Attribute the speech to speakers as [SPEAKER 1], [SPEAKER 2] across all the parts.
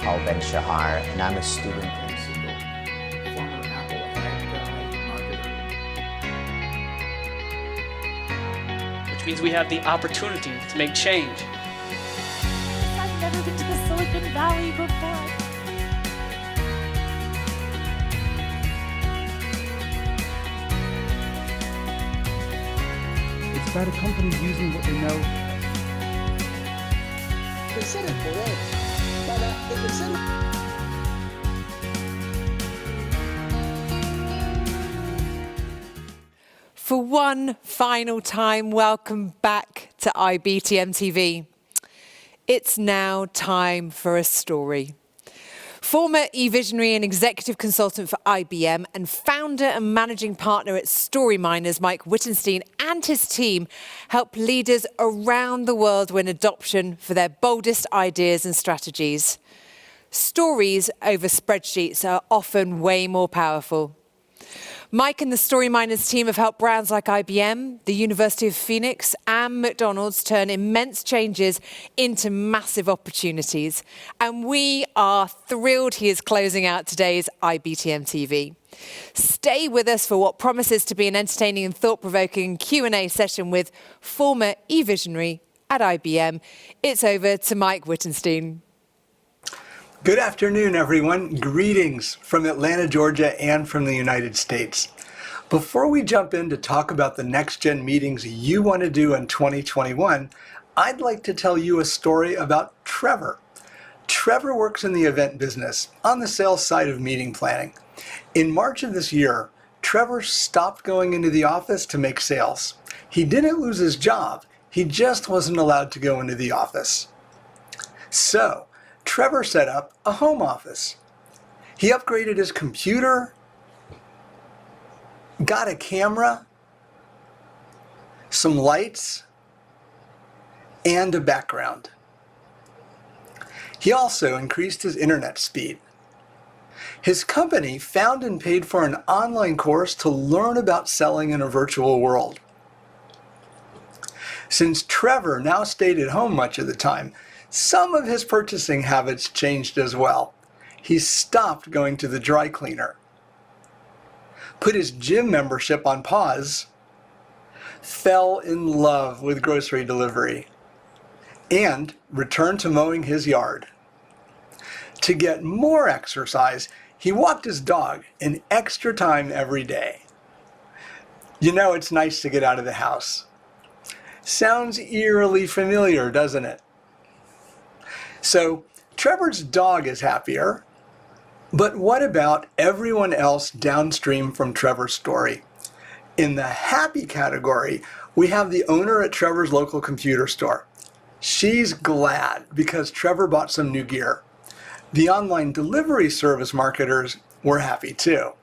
[SPEAKER 1] Pau Gasol, and I'm a student in Cebu.
[SPEAKER 2] Former Apple ad marketer.
[SPEAKER 3] Which means we have the opportunity to make change.
[SPEAKER 4] I've never been to the Silicon Valley before.
[SPEAKER 5] It's about a company using what they know.
[SPEAKER 6] Crecer el poder para ejercer.
[SPEAKER 7] For one final time, welcome back to IBTM TV. It's now time for a story. Former eVisionary and executive consultant for IBM and founder and managing partner at StoryMiners, Mike Wittenstein, and his team help leaders around the world win adoption for their boldest ideas and strategies. Stories over spreadsheets are often way more powerful. Mike and the StoryMiners team have helped brands like IBM, the University of Phoenix, and McDonald's turn immense changes into massive opportunities. And we are thrilled he is closing out today's IBTM TV. Stay with us for what promises to be an entertaining and thought-provoking Q&A session with former eVisionary at IBM. It's over to Mike Wittenstein.
[SPEAKER 8] Good afternoon, everyone. Greetings from Atlanta, Georgia, and from the United States. Before we jump in to talk about the next-gen meetings you want to do in 2021, I'd like to tell you a story about Trevor. Trevor works in the event business on the sales side of meeting planning. In March of this year, Trevor stopped going into the office to make sales. He didn't lose his job. He just wasn't allowed to go into the office. So, Trevor set up a home office. He upgraded his computer, got a camera, some lights, and a background. He also increased his internet speed. His company found and paid for an online course to learn about selling in a virtual world. Since Trevor now stayed at home much of the time, some of his purchasing habits changed as well. He stopped going to the dry cleaner, put his gym membership on pause, fell in love with grocery delivery, and returned to mowing his yard. To get more exercise, he walked his dog an extra time every day. You know, it's nice to get out of the house. Sounds eerily familiar, doesn't it? So, Trevor's dog is happier, but what about everyone else downstream from Trevor's story? In the happy category, we have the owner at Trevor's local computer store. She's glad because Trevor bought some new gear. The online delivery service marketers were happy too.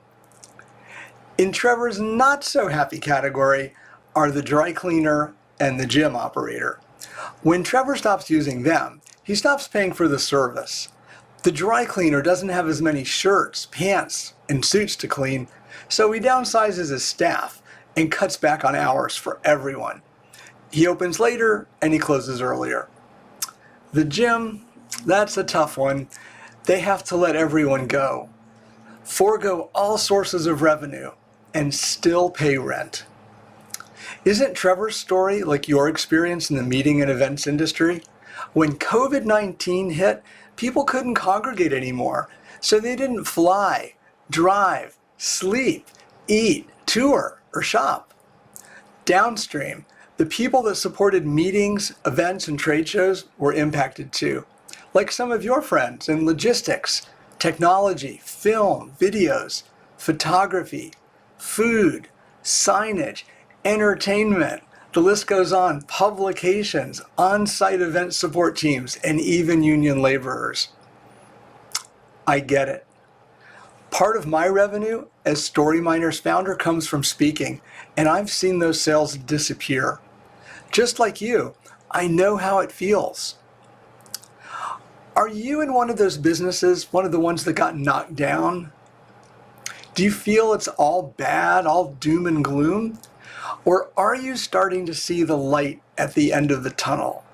[SPEAKER 8] In Trevor's not so happy category are the dry cleaner and the gym operator. When Trevor stops using them, he stops paying for the service. The dry cleaner doesn't have as many shirts, pants, and suits to clean, so he downsizes his staff and cuts back on hours for everyone. He opens later and he closes earlier. The gym, that's a tough one. They have to let everyone go, forego all sources of revenue, and still pay rent. Isn't Trevor's story like your experience in the meeting and events industry? When COVID-19 hit, people couldn't congregate anymore, so they didn't fly, drive, sleep, eat, tour, or shop. Downstream, the people that supported meetings, events, and trade shows were impacted too, like some of your friends in logistics, technology, film, videos, photography, food, signage, entertainment. The list goes on, publications, on-site event support teams, and even union laborers. I get it. Part of my revenue as StoryMiners founder comes from speaking, and I've seen those sales disappear. Just like you, I know how it feels. Are you in one of those businesses, one of the ones that got knocked down? Do you feel it's all bad, all doom and gloom? Or are you starting to see the light at the end of the tunnel?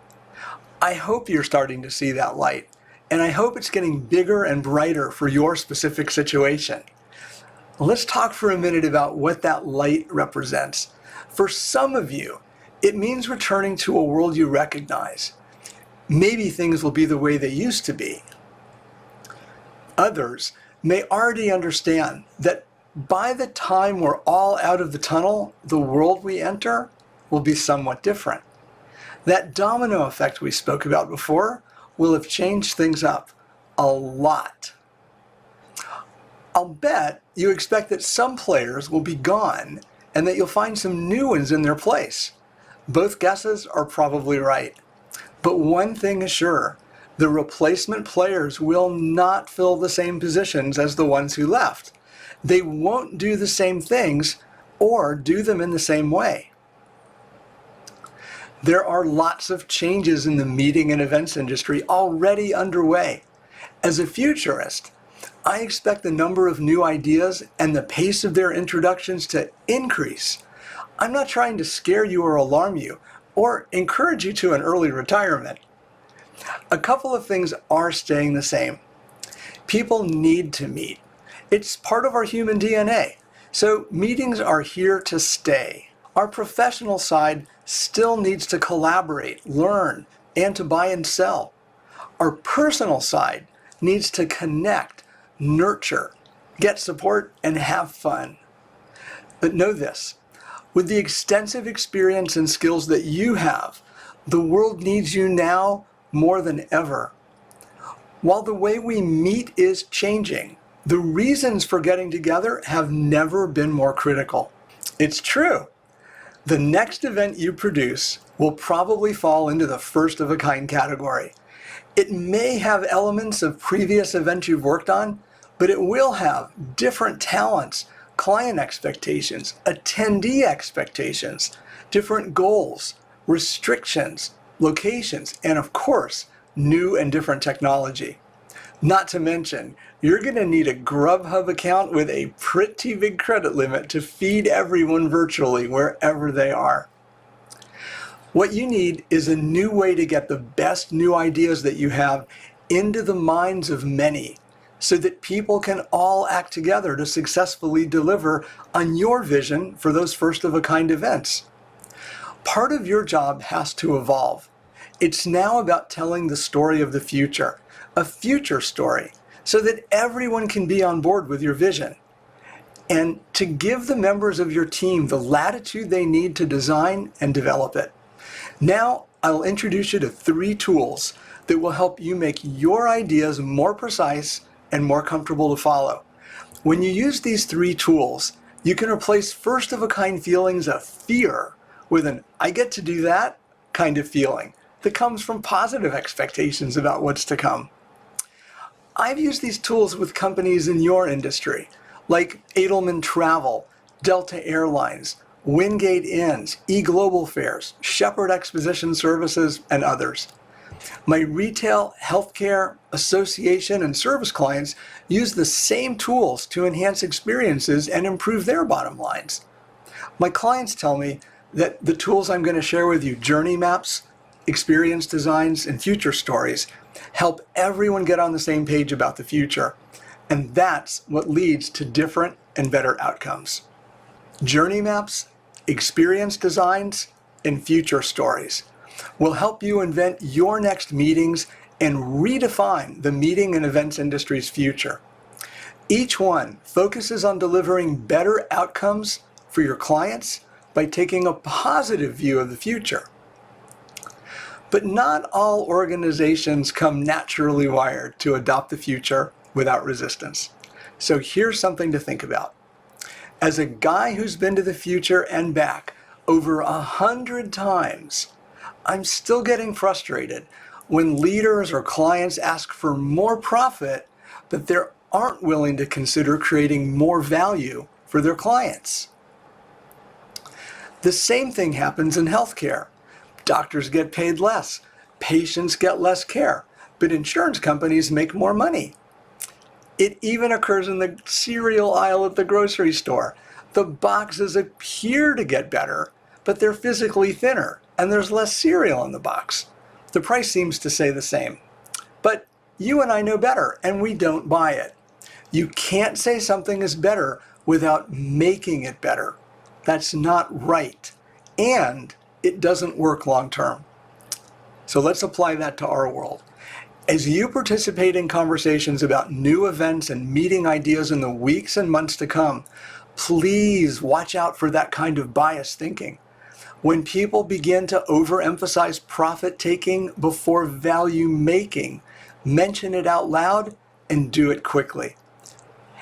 [SPEAKER 8] I hope you're starting to see that light. and I hope it's getting bigger and brighter for your specific situation. Let's talk for a minute about what that light represents. For some of you, it means returning to a world you recognize. Maybe things will be the way they used to be. Others may already understand that by the time we're all out of the tunnel, the world we enter will be somewhat different. That domino effect we spoke about before will have changed things up a lot. I'll bet you expect that some players will be gone and that you'll find some new ones in their place. Both guesses are probably right. But one thing is sure, the replacement players will not fill the same positions as the ones who left. They won't do the same things or do them in the same way. There are lots of changes in the meeting and events industry already underway. As a futurist, I expect the number of new ideas and the pace of their introductions to increase. I'm not trying to scare you or alarm you or encourage you to an early retirement. A couple of things are staying the same. People need to meet. It's part of our human DNA. So meetings are here to stay. Our professional side still needs to collaborate, learn, and to buy and sell. Our personal side needs to connect, nurture, get support, and have fun. But know this, with the extensive experience and skills that you have, the world needs you now more than ever. While the way we meet is changing, the reasons for getting together have never been more critical. It's true. The next event you produce will probably fall into the first-of-a-kind category. It may have elements of previous events you've worked on, but it will have different talents, client expectations, attendee expectations, different goals, restrictions, locations, and of course, new and different technology. Not to mention, you're going to need a Grubhub account with a pretty big credit limit to feed everyone virtually wherever they are. What you need is a new way to get the best new ideas that you have into the minds of many, so that people can all act together to successfully deliver on your vision for those first-of-a-kind events. Part of your job has to evolve. It's now about telling the story of the future, a future story, so that everyone can be on board with your vision. And to give the members of your team the latitude they need to design and develop it. Now, I'll introduce you to 3 tools that will help you make your ideas more precise and more comfortable to follow. When you use these 3 tools, you can replace first-of-a-kind feelings of fear with an "I get to do that" kind of feeling that comes from positive expectations about what's to come. I've used these tools with companies in your industry, like Edelman Travel, Delta Airlines, Wingate Inns, eGlobal Fairs, Shepherd Exposition Services, and others. My retail, healthcare, association, and service clients use the same tools to enhance experiences and improve their bottom lines. My clients tell me that the tools I'm going to share with you, journey maps, experience designs, and future stories, help everyone get on the same page about the future. And that's what leads to different and better outcomes. Journey maps, experience designs, and future stories will help you invent your next meetings and redefine the meeting and events industry's future. Each one focuses on delivering better outcomes for your clients by taking a positive view of the future. But not all organizations come naturally wired to adopt the future without resistance. So here's something to think about. As a guy who's been to the future and back over 100 times, I'm still getting frustrated when leaders or clients ask for more profit, but they aren't willing to consider creating more value for their clients. The same thing happens in healthcare. Doctors get paid less, patients get less care, but insurance companies make more money. It even occurs in the cereal aisle at the grocery store. The boxes appear to get better, but they're physically thinner, and there's less cereal in the box. The price seems to stay the same. But you and I know better, and we don't buy it. You can't say something is better without making it better. That's not right, and it doesn't work long term. So let's apply that to our world. As you participate in conversations about new events and meeting ideas in the weeks and months to come, please watch out for that kind of biased thinking. When people begin to overemphasize profit-taking before value-making, mention it out loud and do it quickly.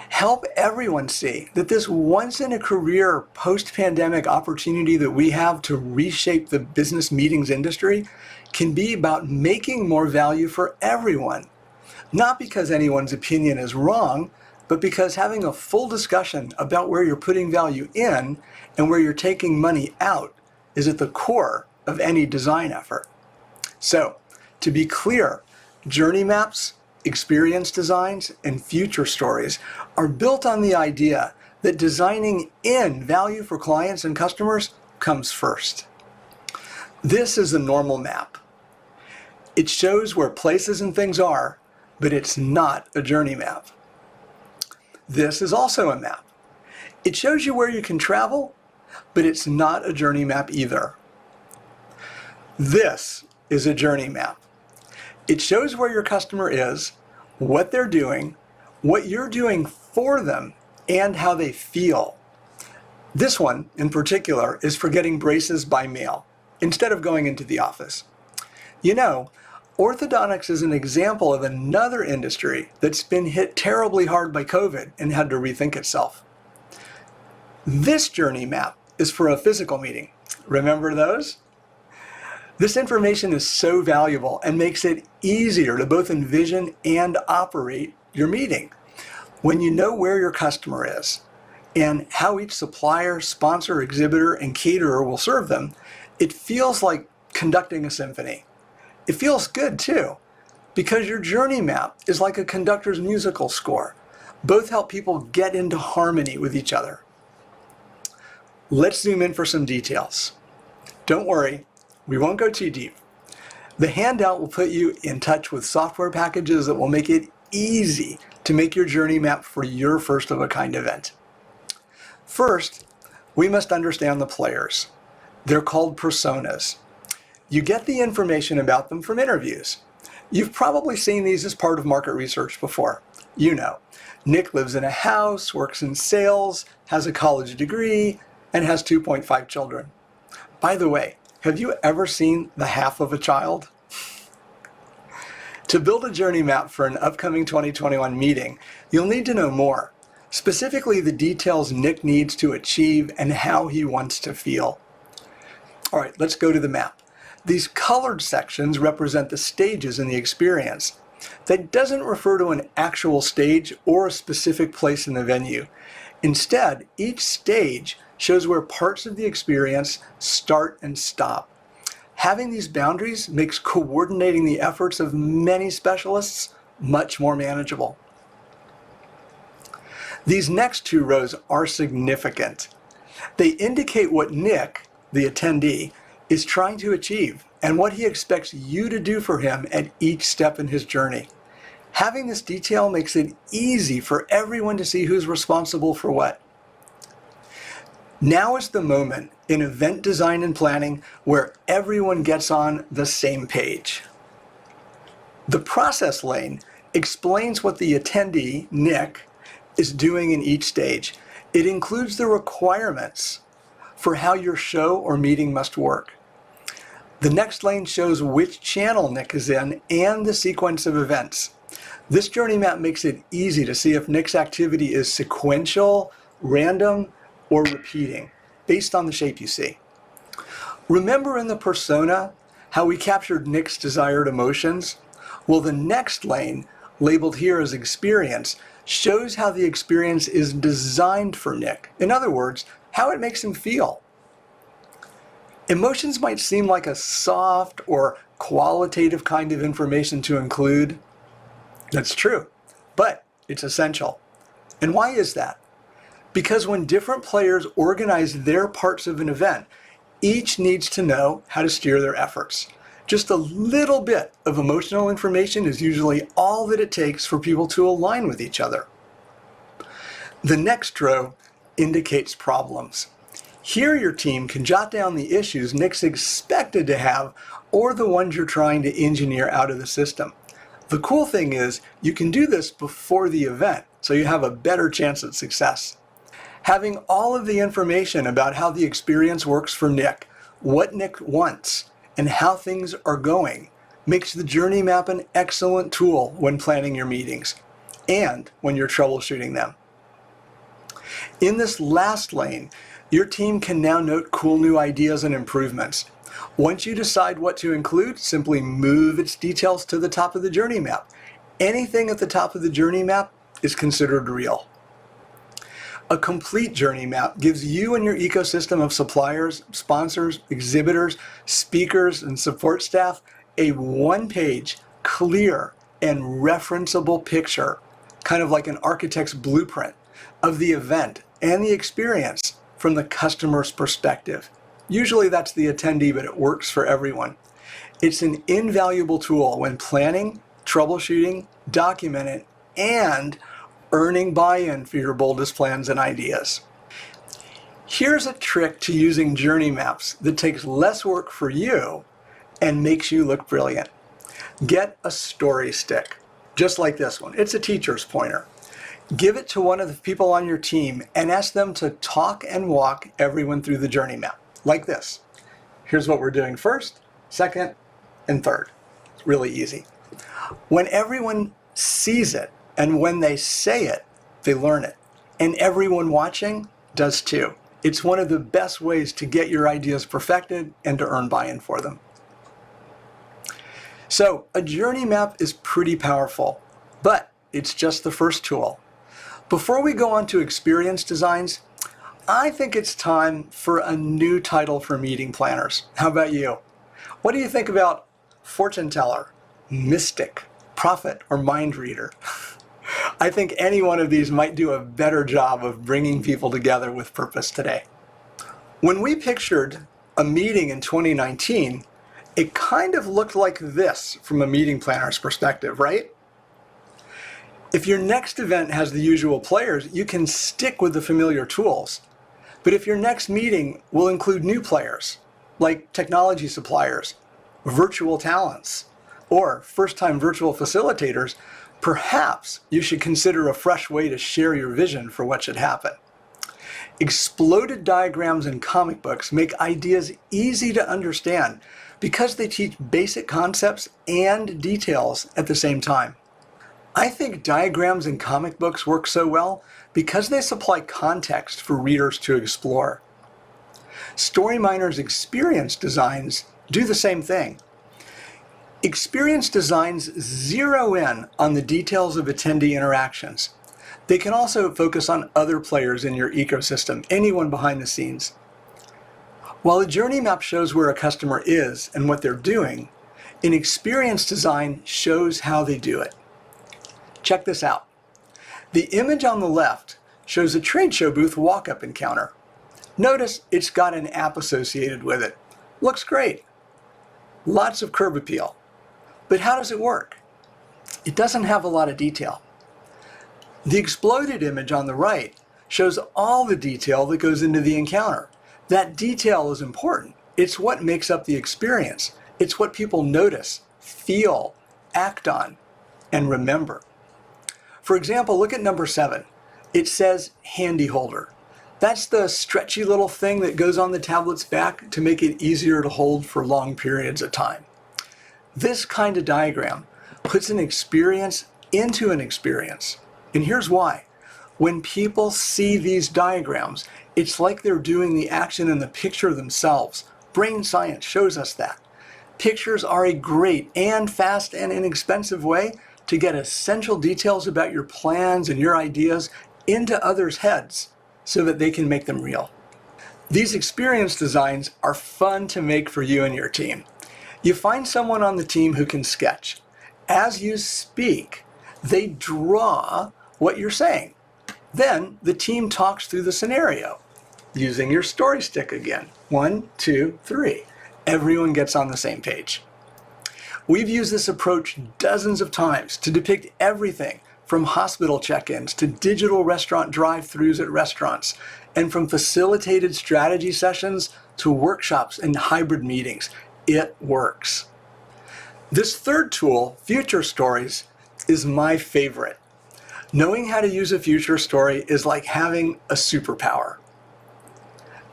[SPEAKER 8] Help everyone see that this once-in-a-career post-pandemic opportunity that we have to reshape the business meetings industry can be about making more value for everyone. Not because anyone's opinion is wrong, but because having a full discussion about where you're putting value in and where you're taking money out is at the core of any design effort. So, to be clear, journey maps, experience designs, and future stories are built on the idea that designing in value for clients and customers comes first. This is a normal map. It shows where places and things are, but it's not a journey map. This is also a map. It shows you where you can travel, but it's not a journey map either. This is a journey map. It shows where your customer is, what they're doing, what you're doing for them, and how they feel. This one, in particular, is for getting braces by mail, instead of going into the office. You know, orthodontics is an example of another industry that's been hit terribly hard by COVID and had to rethink itself. This journey map is for a physical meeting. Remember those? This information is so valuable and makes it easier to both envision and operate your meeting. When you know where your customer is and how each supplier, sponsor, exhibitor, and caterer will serve them, it feels like conducting a symphony. It feels good too, because your journey map is like a conductor's musical score. Both help people get into harmony with each other. Let's zoom in for some details. Don't worry, we won't go too deep. The handout will put you in touch with software packages that will make it easy to make your journey map for your first-of-a-kind event. First, we must understand the players. They're called personas. You get the information about them from interviews. You've probably seen these as part of market research before. You know, Nick lives in a house, works in sales, has a college degree, and has 2.5 children. By the way, have you ever seen the half of a child? To build a journey map for an upcoming 2021 meeting, you'll need to know more, specifically the details Nick needs to achieve and how he wants to feel. All right, let's go to the map. These colored sections represent the stages in the experience. That doesn't refer to an actual stage or a specific place in the venue. Instead, each stage shows where parts of the experience start and stop. Having these boundaries makes coordinating the efforts of many specialists much more manageable. These next two rows are significant. They indicate what Nick, the attendee, is trying to achieve and what he expects you to do for him at each step in his journey. Having this detail makes it easy for everyone to see who's responsible for what. Now is the moment in event design and planning where everyone gets on the same page. The process lane explains what the attendee, Nick, is doing in each stage. It includes the requirements for how your show or meeting must work. The next lane shows which channel Nick is in and the sequence of events. This journey map makes it easy to see if Nick's activity is sequential, random, or repeating, based on the shape you see. Remember in the persona how we captured Nick's desired emotions? Well, the next lane, labeled here as experience, shows how the experience is designed for Nick. In other words, how it makes him feel. Emotions might seem like a soft or qualitative kind of information to include. That's true, but it's essential. And why is that? Because when different players organize their parts of an event, each needs to know how to steer their efforts. Just a little bit of emotional information is usually all that it takes for people to align with each other. The next row indicates problems. Here your team can jot down the issues Nick's expected to have or the ones you're trying to engineer out of the system. The cool thing is you can do this before the event, so you have a better chance at success. Having all of the information about how the experience works for Nick, what Nick wants, and how things are going makes the journey map an excellent tool when planning your meetings and when you're troubleshooting them. In this last lane, your team can now note cool new ideas and improvements. Once you decide what to include, simply move its details to the top of the journey map. Anything at the top of the journey map is considered real. A complete journey map gives you and your ecosystem of suppliers, sponsors, exhibitors, speakers, and support staff a one-page, clear, and referenceable picture, kind of like an architect's blueprint, of the event and the experience from the customer's perspective. Usually that's the attendee, but it works for everyone. It's an invaluable tool when planning, troubleshooting, documenting, and earning buy-in for your boldest plans and ideas. Here's a trick to using journey maps that takes less work for you and makes you look brilliant. Get a story stick, just like this one. It's a teacher's pointer. Give it to one of the people on your team and ask them to talk and walk everyone through the journey map, like this. Here's what we're doing first, second, and third. It's really easy. When everyone sees it and when they say it, they learn it. And everyone watching does too. It's one of the best ways to get your ideas perfected and to earn buy-in for them. So a journey map is pretty powerful, but it's just the first tool. Before we go on to experience designs, I think it's time for a new title for meeting planners. How about you? What do you think about fortune teller, mystic, prophet, or mind reader? I think any one of these might do a better job of bringing people together with purpose today. When we pictured a meeting in 2019, it kind of looked like this from a meeting planner's perspective, right? If your next event has the usual players, you can stick with the familiar tools. But if your next meeting will include new players, like technology suppliers, virtual talents, or first-time virtual facilitators, perhaps you should consider a fresh way to share your vision for what should happen. Exploded diagrams in comic books make ideas easy to understand because they teach basic concepts and details at the same time. I think diagrams in comic books work so well because they supply context for readers to explore. StoryMiner's experience designs do the same thing. Experience designs zero in on the details of attendee interactions. They can also focus on other players in your ecosystem, anyone behind the scenes. While a journey map shows where a customer is and what they're doing, an experience design shows how they do it. Check this out. The image on the left shows a trade show booth walk-up encounter. Notice it's got an app associated with it. Looks great. Lots of curb appeal. But how does it work? It doesn't have a lot of detail. The exploded image on the right shows all the detail that goes into the encounter. That detail is important. It's what makes up the experience. It's what people notice, feel, act on, and remember. For example, look at number 7. It says handy holder. That's the stretchy little thing that goes on the tablet's back to make it easier to hold for long periods of time. This kind of diagram puts an experience into an experience. And here's why. When people see these diagrams, it's like they're doing the action in the picture themselves. Brain science shows us that. Pictures are a great and fast and inexpensive way to get essential details about your plans and your ideas into others' heads so that they can make them real. These experience designs are fun to make for you and your team. You find someone on the team who can sketch. As you speak, they draw what you're saying. Then the team talks through the scenario using your story stick again. 1, 2, 3. Everyone gets on the same page. We've used this approach dozens of times to depict everything from hospital check-ins to digital restaurant drive-thrus at restaurants, and from facilitated strategy sessions to workshops and hybrid meetings. It works. This third tool, future stories, is my favorite. Knowing how to use a future story is like having a superpower.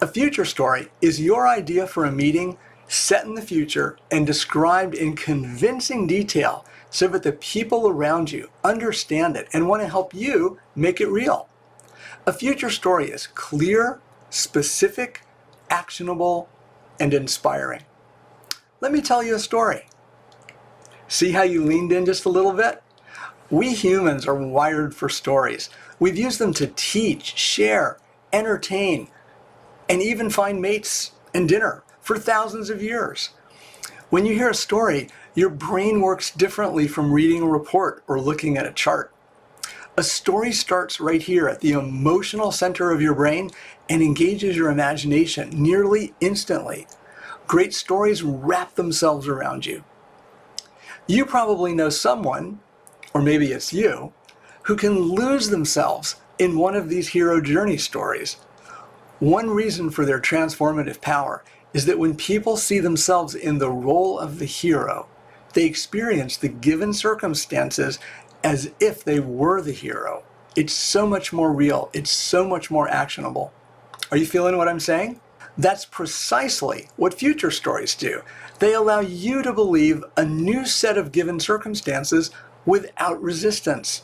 [SPEAKER 8] A future story is your idea for a meeting set in the future and described in convincing detail so that the people around you understand it and want to help you make it real. A future story is clear, specific, actionable, and inspiring. Let me tell you a story. See how you leaned in just a little bit? We humans are wired for stories. We've used them to teach, share, entertain, and even find mates and dinner for thousands of years. When you hear a story, your brain works differently from reading a report or looking at a chart. A story starts right here at the emotional center of your brain and engages your imagination nearly instantly. Great stories wrap themselves around you. You probably know someone, or maybe it's you, who can lose themselves in one of these hero journey stories. One reason for their transformative power is that when people see themselves in the role of the hero, they experience the given circumstances as if they were the hero. It's so much more real. It's so much more actionable. Are you feeling what I'm saying? That's precisely what future stories do. They allow you to believe a new set of given circumstances without resistance.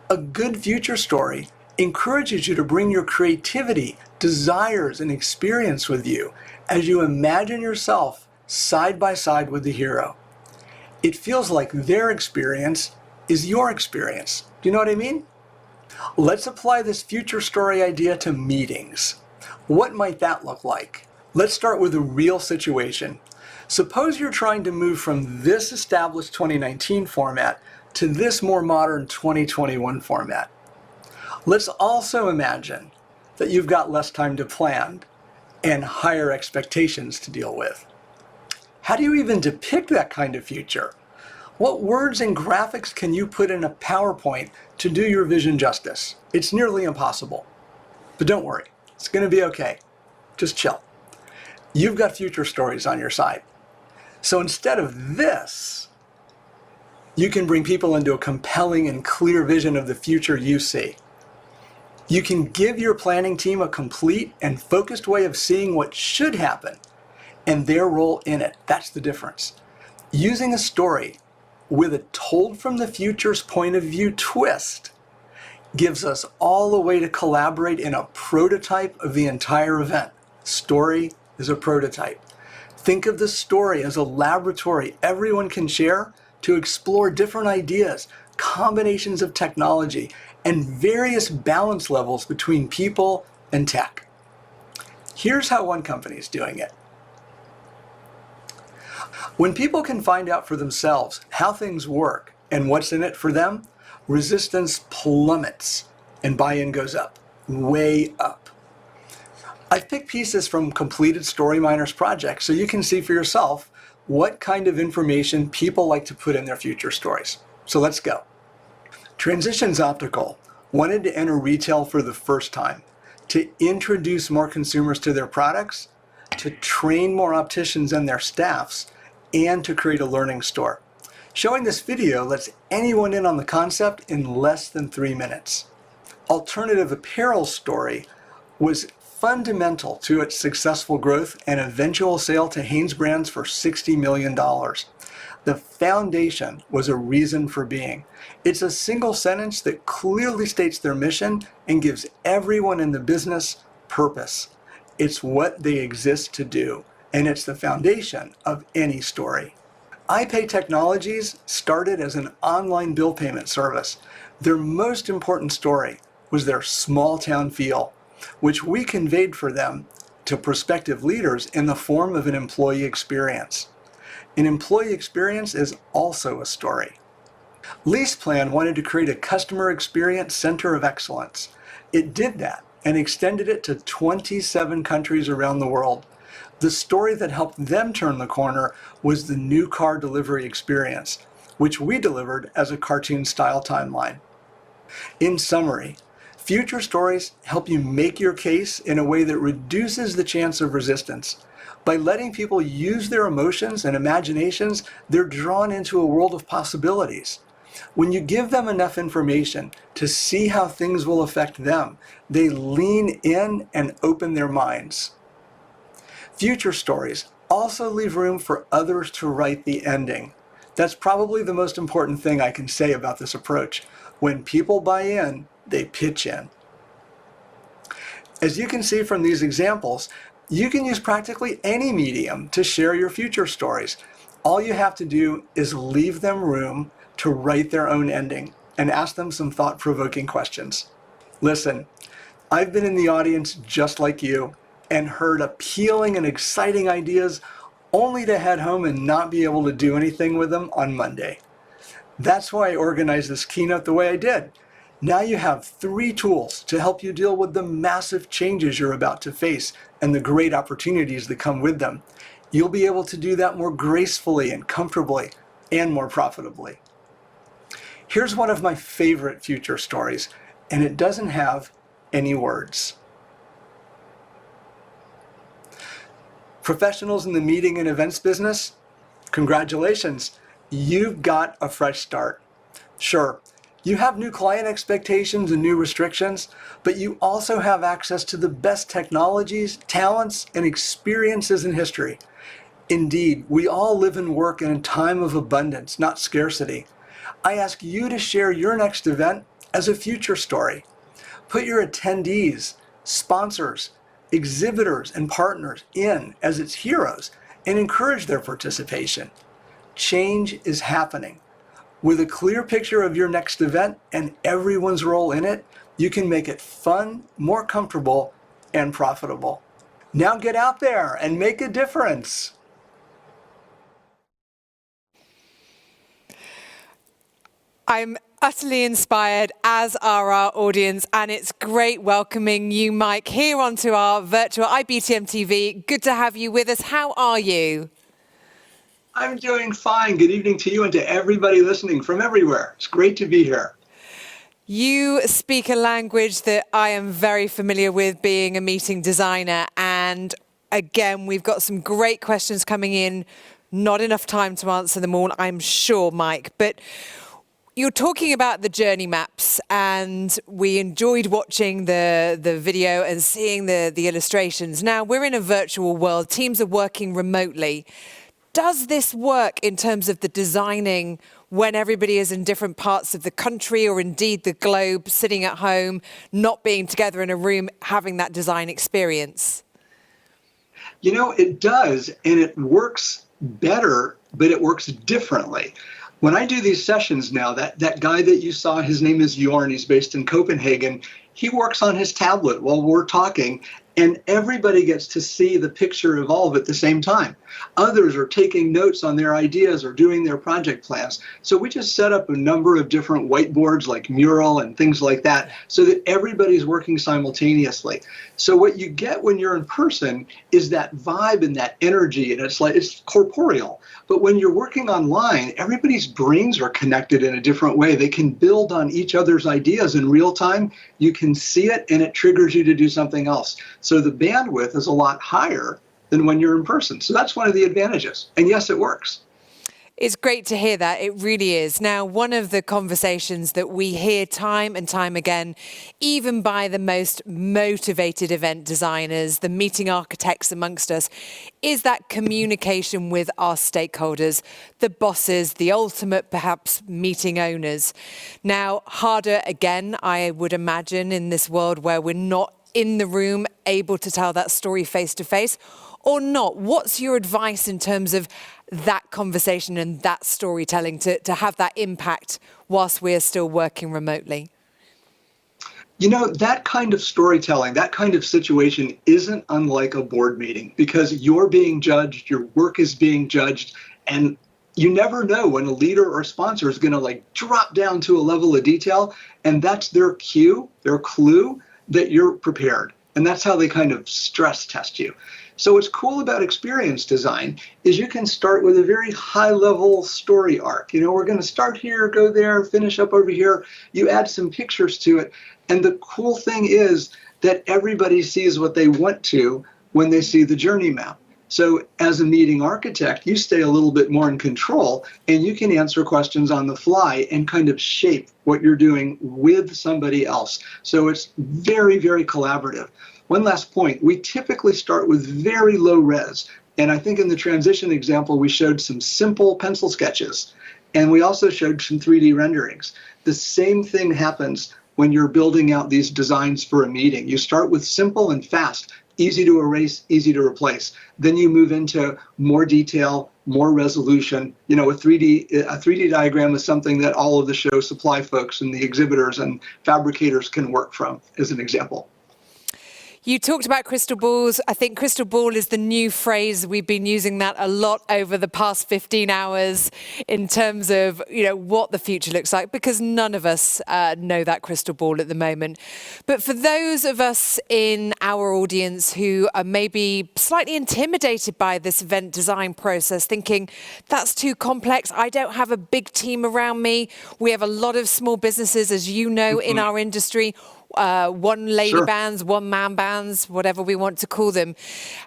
[SPEAKER 8] A good future story encourages you to bring your creativity, desires, and experience with you as you imagine yourself side by side with the hero. It feels like their experience is your experience. Do you know what I mean? Let's apply this future story idea to meetings. What might that look like? Let's start with a real situation. Suppose you're trying to move from this established 2019 format to this more modern 2021 format. Let's also imagine that you've got less time to plan and higher expectations to deal with. How do you even depict that kind of future? What words and graphics can you put in a PowerPoint to do your vision justice? It's nearly impossible. But don't worry, it's going to be okay. Just chill. You've got future stories on your side. So instead of this, you can bring people into a compelling and clear vision of the future you see. You can give your planning team a complete and focused way of seeing what should happen and their role in it. That's the difference. Using a story with a told from the future's point of view twist gives us all a way to collaborate in a prototype of the entire event. Story is a prototype. Think of the story as a laboratory everyone can share to explore different ideas, combinations of technology, and various balance levels between people and tech. Here's how one company is doing it. When people can find out for themselves how things work and what's in it for them, resistance plummets and buy-in goes up, way up. I've picked pieces from completed Story Miners projects so you can see for yourself what kind of information people like to put in their future stories. So let's go. Transitions Optical wanted to enter retail for the first time, to introduce more consumers to their products, to train more opticians and their staffs, and to create a learning store. Showing this video lets anyone in on the concept in less than 3 minutes. Alternative Apparel Story was fundamental to its successful growth and eventual sale to Hanesbrands for $60 million. The foundation was a reason for being. It's a single sentence that clearly states their mission and gives everyone in the business purpose. It's what they exist to do, and it's the foundation of any story. iPay Technologies started as an online bill payment service. Their most important story was their small town feel, which we conveyed for them to prospective leaders in the form of an employee experience. An employee experience is also a story. LeasePlan wanted to create a customer experience center of excellence. It did that and extended it to 27 countries around the world. The story that helped them turn the corner was the new car delivery experience, which we delivered as a cartoon-style timeline. In summary, future stories help you make your case in a way that reduces the chance of resistance. By letting people use their emotions and imaginations, they're drawn into a world of possibilities. When you give them enough information to see how things will affect them, they lean in and open their minds. Future stories also leave room for others to write the ending. That's probably the most important thing I can say about this approach. When people buy in, they pitch in. As you can see from these examples, you can use practically any medium to share your future stories. All you have to do is leave them room to write their own ending and ask them some thought-provoking questions. Listen, I've been in the audience just like you and heard appealing and exciting ideas only to head home and not be able to do anything with them on Monday. That's why I organized this keynote the way I did. Now you have 3 tools to help you deal with the massive changes you're about to face and the great opportunities that come with them. You'll be able to do that more gracefully and comfortably and more profitably. Here's one of my favorite future stories, and it doesn't have any words. Professionals in the meeting and events business, congratulations, you've got a fresh start. Sure, you have new client expectations and new restrictions, but you also have access to the best technologies, talents, and experiences in history. Indeed, we all live and work in a time of abundance, not scarcity. I ask you to share your next event as a future story. Put your attendees, sponsors, exhibitors, and partners in as its heroes and encourage their participation. Change is happening. With a clear picture of your next event and everyone's role in it, you can make it fun, more comfortable, and profitable. Now get out there and make a difference.
[SPEAKER 7] I'm utterly inspired, as are our audience, and it's great welcoming you, Mike, here onto our virtual IBTM TV. Good to have you with us. How are you?
[SPEAKER 8] I'm doing fine. Good evening to you and to everybody listening from everywhere. It's great to be here.
[SPEAKER 7] You speak a language that I am very familiar with, being a meeting designer. And again, we've got some great questions coming in. Not enough time to answer them all, I'm sure, Mike. But you're talking about the journey maps, and we enjoyed watching the video and seeing the illustrations. Now, we're in a virtual world. Teams are working remotely. Does this work in terms of the designing when everybody is in different parts of the country or indeed the globe, sitting at home, not being together in a room, having that design experience?
[SPEAKER 8] You know, it does, and it works better, but it works differently. When I do these sessions now, that guy that you saw, his name is Jorn, he's based in Copenhagen. He works on his tablet while we're talking, and everybody gets to see the picture evolve at the same time. Others are taking notes on their ideas or doing their project plans. So we just set up a number of different whiteboards like Mural and things like that so that everybody's working simultaneously. So what you get when you're in person is that vibe and that energy, and it's corporeal. But when you're working online, everybody's brains are connected in a different way. They can build on each other's ideas in real time. You can see it, and it triggers you to do something else. So the bandwidth is a lot higher than when you're in person. So that's one of the advantages. And yes, it works.
[SPEAKER 7] It's great to hear that. It really is. Now, one of the conversations that we hear time and time again, even by the most motivated event designers, the meeting architects amongst us, is that communication with our stakeholders, the bosses, the ultimate, perhaps, meeting owners. Now, harder again, I would imagine, in this world where we're not in the room able to tell that story face to face, or not. What's your advice in terms of that conversation and that storytelling to have that impact whilst we're still working remotely?
[SPEAKER 8] You know, that kind of storytelling, that kind of situation isn't unlike a board meeting, because you're being judged, your work is being judged, and you never know when a leader or sponsor is going to drop down to a level of detail, and that's their cue, their clue that you're prepared. And that's how they kind of stress test you. So what's cool about experience design is you can start with a very high-level story arc. We're going to start here, go there, finish up over here. You add some pictures to it. And the cool thing is that everybody sees what they want to when they see the journey map. So as a meeting architect, you stay a little bit more in control, and you can answer questions on the fly and kind of shape what you're doing with somebody else. So it's very, very collaborative. One last point, we typically start with very low res. And I think in the transition example, we showed some simple pencil sketches. And we also showed some 3D renderings. The same thing happens when you're building out these designs for a meeting. You start with simple and fast, easy to erase, easy to replace. Then you move into more detail, more resolution. A 3D diagram is something that all of the show supply folks and the exhibitors and fabricators can work from, as an example.
[SPEAKER 7] You talked about crystal balls. I think crystal ball is the new phrase. We've been using that a lot over the past 15 hours in terms of, what the future looks like, because none of us know that crystal ball at the moment. But for those of us in our audience who are maybe slightly intimidated by this event design process, thinking that's too complex, I don't have a big team around me. We have a lot of small businesses, as you know, in our industry. One lady bands, one man bands, whatever we want to call them.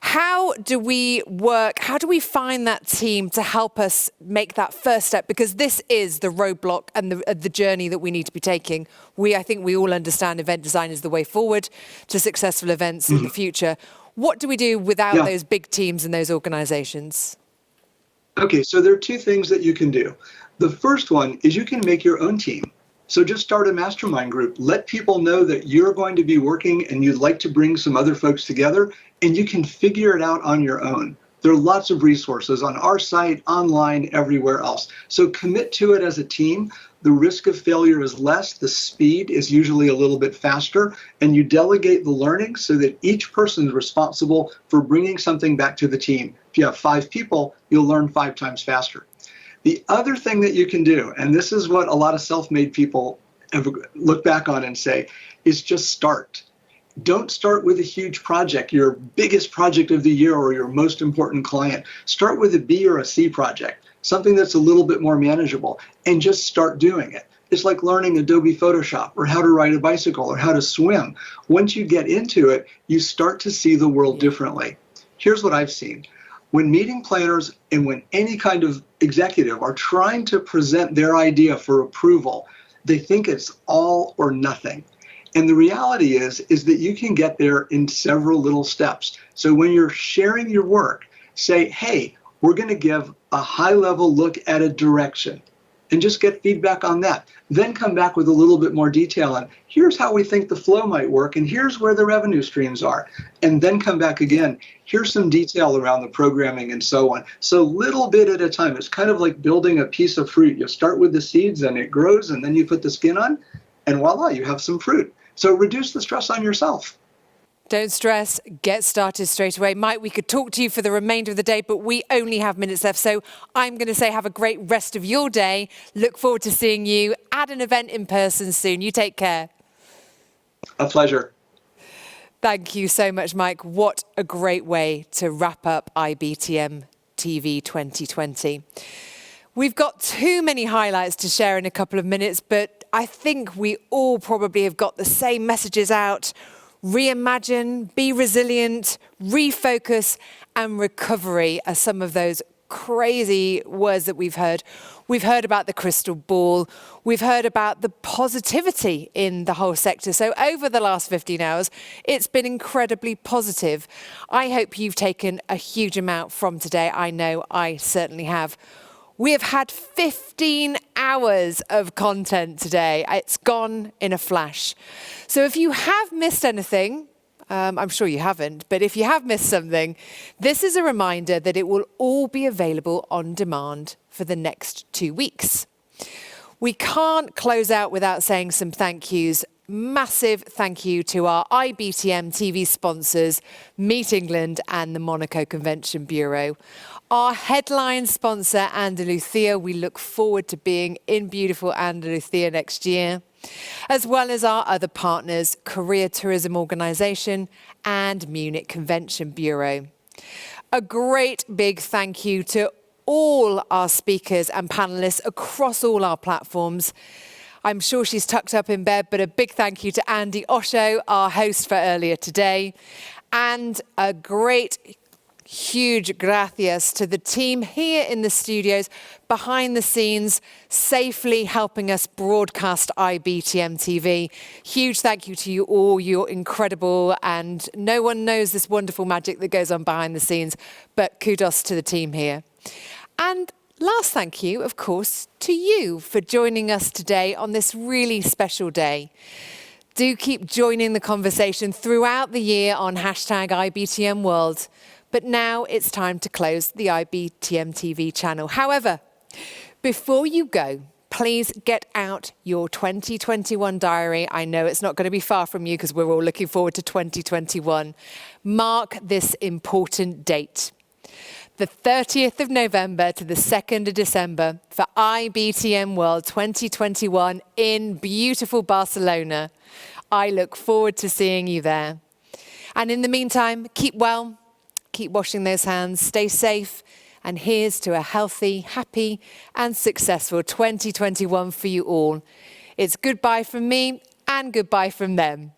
[SPEAKER 7] How do we work? How do we find that team to help us make that first step? Because this is the roadblock and the journey that we need to be taking. I think we all understand event design is the way forward to successful events in the future. What do we do without those big teams and those organizations?
[SPEAKER 8] Okay, so there are two things that you can do. The first one is you can make your own team. So just start a mastermind group. Let people know that you're going to be working and you'd like to bring some other folks together, and you can figure it out on your own. There are lots of resources on our site, online, everywhere else. So commit to it as a team. The risk of failure is less. The speed is usually a little bit faster. And you delegate the learning so that each person is responsible for bringing something back to the team. If you have 5 people, you'll learn 5 times faster. The other thing that you can do, and this is what a lot of self-made people look back on and say, is just start. Don't start with a huge project, your biggest project of the year or your most important client. Start with a B or a C project, something that's a little bit more manageable, and just start doing it. It's like learning Adobe Photoshop or how to ride a bicycle or how to swim. Once you get into it, you start to see the world differently. Here's what I've seen. When meeting planners and when any kind of executive are trying to present their idea for approval, they think it's all or nothing. And the reality is that you can get there in several little steps. So when you're sharing your work, say, hey, we're going to give a high-level look at a direction and just get feedback on that. Then come back with a little bit more detail on here's how we think the flow might work and here's where the revenue streams are. And then come back again. Here's some detail around the programming and so on. So little bit at a time. It's kind of like building a piece of fruit. You start with the seeds and it grows and then you put the skin on and voila, you have some fruit. So reduce the stress on yourself.
[SPEAKER 7] Don't stress, get started straight away. Mike, we could talk to you for the remainder of the day, but we only have minutes left. So I'm going to say have a great rest of your day. Look forward to seeing you at an event in person soon. You take care.
[SPEAKER 8] A pleasure.
[SPEAKER 7] Thank you so much, Mike. What a great way to wrap up IBTM TV 2020. We've got too many highlights to share in a couple of minutes, but I think we all probably have got the same messages out. Reimagine, be resilient, refocus, and recovery are some of those crazy words that we've heard. We've heard about the crystal ball. We've heard about the positivity in the whole sector. So over the last 15 hours, it's been incredibly positive. I hope you've taken a huge amount from today. I know I certainly have. We have had 15 hours of content today. It's gone in a flash. So if you have missed anything, I'm sure you haven't, but if you have missed something, this is a reminder that it will all be available on demand for the next 2 weeks. We can't close out without saying some thank yous. Massive thank you to our IBTM TV sponsors, Meet England and the Monaco Convention Bureau. Our headline sponsor, Andalusia. We look forward to being in beautiful Andalusia next year. as well as our other partners, Korea Tourism Organization and Munich Convention Bureau. A great big thank you to all our speakers and panelists across all our platforms. I'm sure she's tucked up in bed, but a big thank you to Andy Osho, our host for earlier today, and a great huge gracias to the team here in the studios, behind the scenes, safely helping us broadcast IBTM TV. Huge thank you to you all. You're incredible, and no one knows this wonderful magic that goes on behind the scenes, but kudos to the team here. And last thank you, of course, to you for joining us today on this really special day. Do keep joining the conversation throughout the year on #IBTMWorld. But now it's time to close the IBTM TV channel. However, before you go, please get out your 2021 diary. I know it's not going to be far from you because we're all looking forward to 2021. Mark this important date, the 30th of November to the 2nd of December for IBTM World 2021 in beautiful Barcelona. I look forward to seeing you there. And in the meantime, keep well. Keep washing those hands, stay safe, and here's to a healthy, happy, and successful 2021 for you all. It's goodbye from me and goodbye from them.